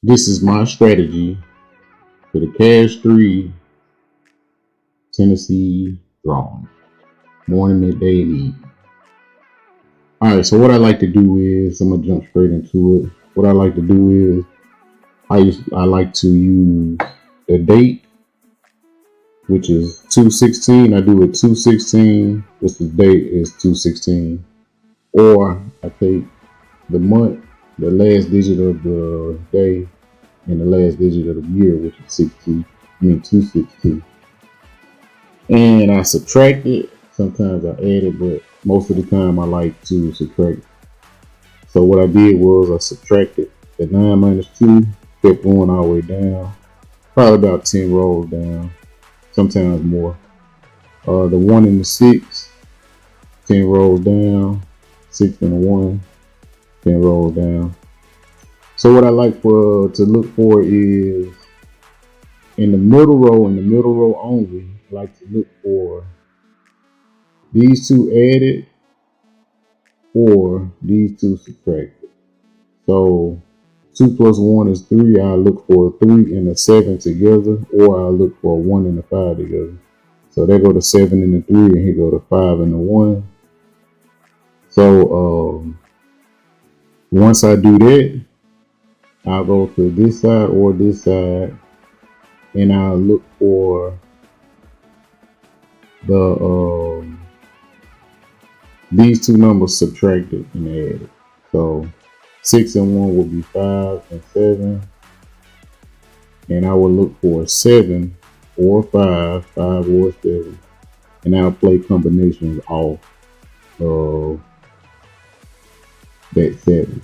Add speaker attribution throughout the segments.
Speaker 1: This is my strategy for the Cash 3 Tennessee drawing. Morning, midday, and evening. Alright, so what I like to do is, I'm going to jump straight into it. What I like to do is, I like to use the date, which is 2/16. I do it 2/16, which the date is 2/16. Or I take the month, the last digit of the day, and the last digit of the year, which is 2/16. And I subtract it. Sometimes I add it, but most of the time I like to subtract. So what I did was I subtracted the 9 minus 2, kept going all the way down, probably about 10 rows down, sometimes more. The 1 and the 6, 10 rows down, 6 and the 1, 10 rows down. So what I like to look for is in the middle row only, I like to look for these two added or these two subtracted. So 2 plus 1 is 3. I look for a 3 and a 7 together, or I look for a 1 and a 5 together. So there go the 7 and the 3, and here go the 5 and the 1. So once I do that, I'll go to this side or this side, and I'll look for the these two numbers subtracted and added. So 6 and 1 will be 5 and 7. And I will look for 7 or 5, 5 or 7. And I'll play combinations off of that 7.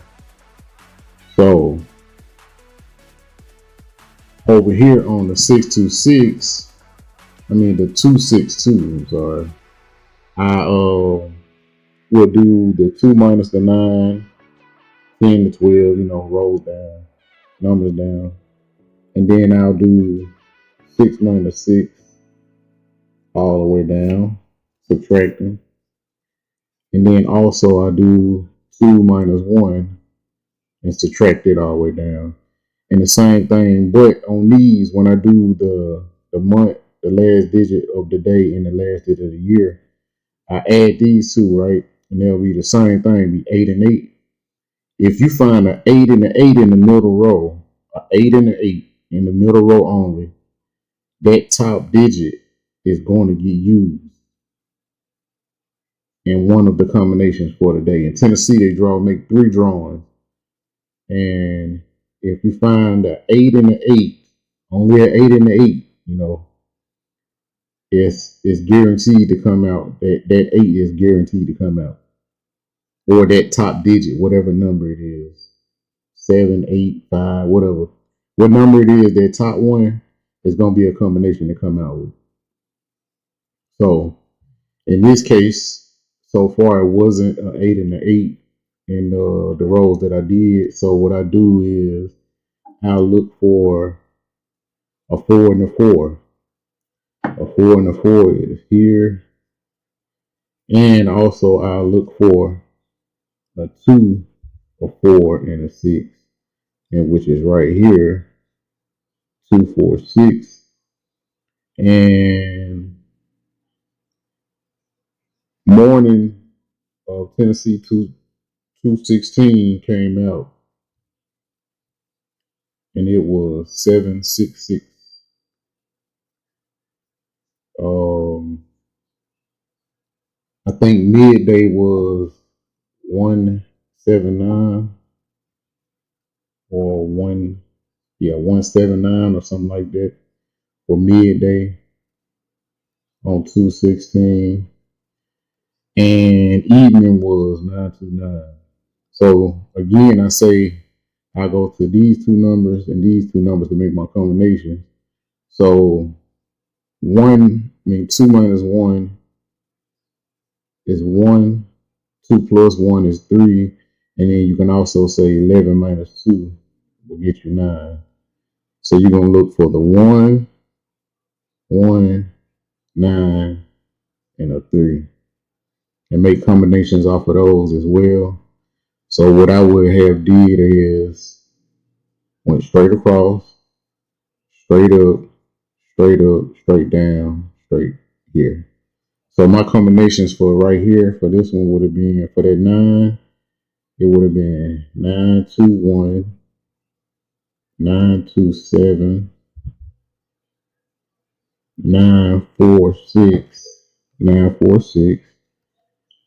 Speaker 1: So over here on the 626, the 262, I'm sorry, I will do the 2 minus the 9, 10 to 12, rolls down, numbers down. And then I'll do 6 minus 6 all the way down, subtracting. And then also I do 2 minus 1 and subtract it all the way down. And the same thing, but on these, when I do the month, the last digit of the day and the last digit of the year, I add these two, right? And they'll be the same thing, be 8 and 8. If you find an 8 and an 8 in the middle row, an 8 and an 8 in the middle row only, that top digit is going to get used in one of the combinations for the day. In Tennessee, they make 3 drawings. And if you find an 8 and an 8, only an 8 and an 8, it's guaranteed to come out. That 8 is guaranteed to come out. Or that top digit, whatever number it is. 7, 8, 5, whatever. What number it is, that top one is going to be a combination to come out with. So in this case, so far it wasn't an 8 and an 8 in the rows that I did. So what I do is I'll look for a 4 and a 4. A 4 and a 4 is here. And also I'll look for a 2, a 4, and a 6. And which is right here. 2, 4, 6. And morning of Tennessee 2/16 came out. And it was 766. I think midday was 179 or 179 or something like that for midday on 2/16. And evening was 929. So again, I say I go to these two numbers and these two numbers to make my combination. So 2 minus 1 is 1. 2 plus 1 is 3. And then you can also say 11 minus 2 will get you 9. So you're going to look for the 1, 1, 9, and a 3. And make combinations off of those as well. So what I would have did is Went straight across, straight up, straight up, straight down, straight here. So my combinations for right here, for this one would have been, for that 9, it would have been 921, 927, 946, 946,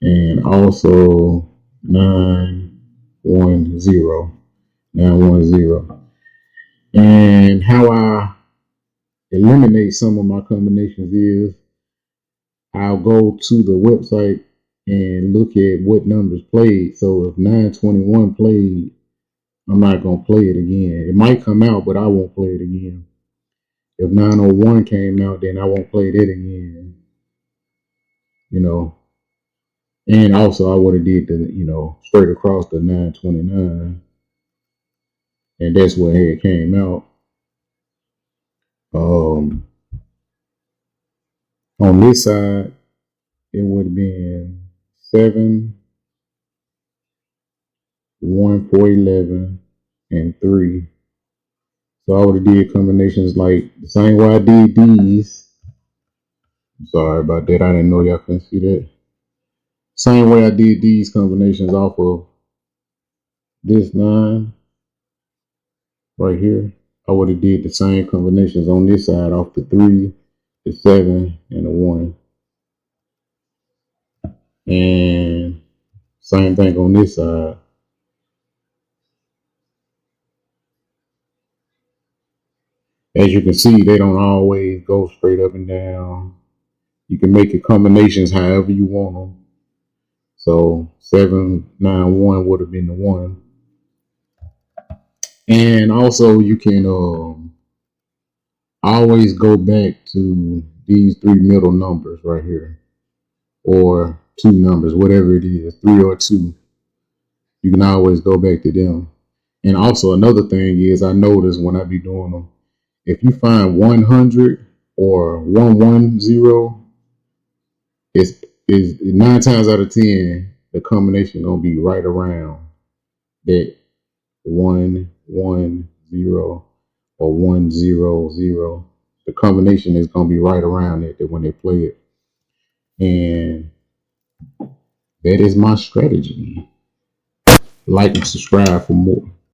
Speaker 1: and also 910, 910. And how I eliminate some of my combinations is I'll go to the website and look at what numbers played. So if 921 played, I'm not going to play it again. It might come out, but I won't play it again. If 901 came out, then I won't play that again. You know, and also I would have did the, straight across the 929, and that's what had came out. On this side, it would have been 7, 1, 4, 11, and 3. So I would have did combinations like the same way I did these. I'm sorry about that. I didn't know y'all couldn't see that. Same way I did these combinations off of this 9 right here. I would have did the same combinations on this side off the 3, the 7, and the 1. And same thing on this side. As you can see, they don't always go straight up and down. You can make your combinations however you want them. So 791 would have been the 1. And also you can always go back to these 3 middle numbers right here, or 2 numbers, whatever it is, 3 or 2. You can always go back to them. And also another thing is, I notice when I be doing them, if you find 100 or 110, it's 9 times out of 10 the combination gonna be right around that 110 or 100. The combination is gonna be right around it when they play it, and that is my strategy. Like and subscribe for more.